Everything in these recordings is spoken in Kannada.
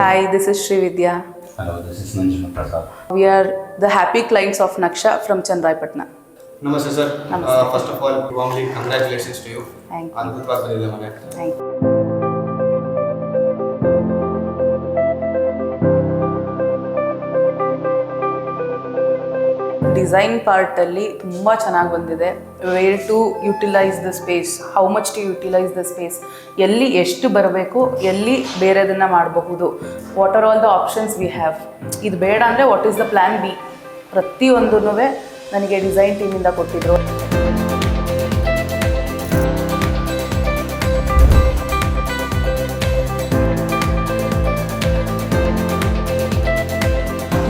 Hi, this is Srividya. Hello, this is Nanjana Prasad. We are the happy clients of Naksha from Chandraypatna. Namaste, sir. Namaste. First of all, warmly congratulations to you. Thank you. ಅದ್ಭುತವಾಗಿದೆ ಮನೆ. Thank you. ಡಿಸೈನ್ ಪಾರ್ಟಲ್ಲಿ ತುಂಬ ಚೆನ್ನಾಗಿ ಬಂದಿದೆ. Where to utilise the space, how much to utilise the space, ಎಲ್ಲಿ ಎಷ್ಟು ಬರಬೇಕು, ಎಲ್ಲಿ ಬೇರೆದನ್ನು ಮಾಡಬಹುದು, what are all the options we have. ಇದು ಬೇಡ ಅಂದರೆ what is the plan B, ಪ್ರತಿಯೊಂದೂ ನನಗೆ ಡಿಸೈನ್ ಟೀಮಿಂದ ಕೊಟ್ಟಿದ್ರು.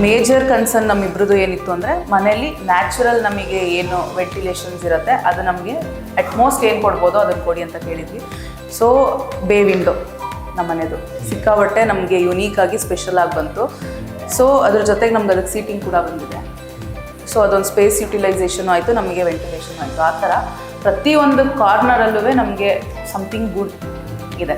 ಮೇಜರ್ ಕನ್ಸರ್ನ್ ನಮ್ಮಿಬ್ರದ್ದು ಏನಿತ್ತು ಅಂದರೆ ಮನೆಯಲ್ಲಿ ನ್ಯಾಚುರಲ್ ನಮಗೆ ಏನು ವೆಂಟಿಲೇಷನ್ಸ್ ಇರುತ್ತೆ ಅದು ನಮಗೆ ಅಟ್ಮೋಸ್ಟ್ ಏನು ಕೊಡ್ಬೋದೋ ಅದನ್ನು ಕೊಡಿ ಅಂತ ಕೇಳಿದ್ವಿ. ಸೊ ಬೇ ವಿಂಡೋ ನಮ್ಮ ಮನೆದು ಸಿಕ್ಕಾಬಟ್ಟೆ ನಮಗೆ ಯುನೀಕಾಗಿ ಸ್ಪೆಷಲ್ ಆಗಿ ಬಂತು. ಸೊ ಅದ್ರ ಜೊತೆಗೆ ನಮ್ಗೆ ಅದಕ್ಕೆ ಸೀಟಿಂಗ್ ಕೂಡ ಬಂದಿದೆ. ಸೊ ಅದೊಂದು ಸ್ಪೇಸ್ ಯುಟಿಲೈಸೇಷನು ಆಯಿತು, ನಮಗೆ ವೆಂಟಿಲೇಷನ್ ಆಯಿತು. ಆ ಥರ ಪ್ರತಿಯೊಂದು ಕಾರ್ನರಲ್ಲೂ ನಮಗೆ ಸಮಥಿಂಗ್ ಗುಡ್ ಇದೆ.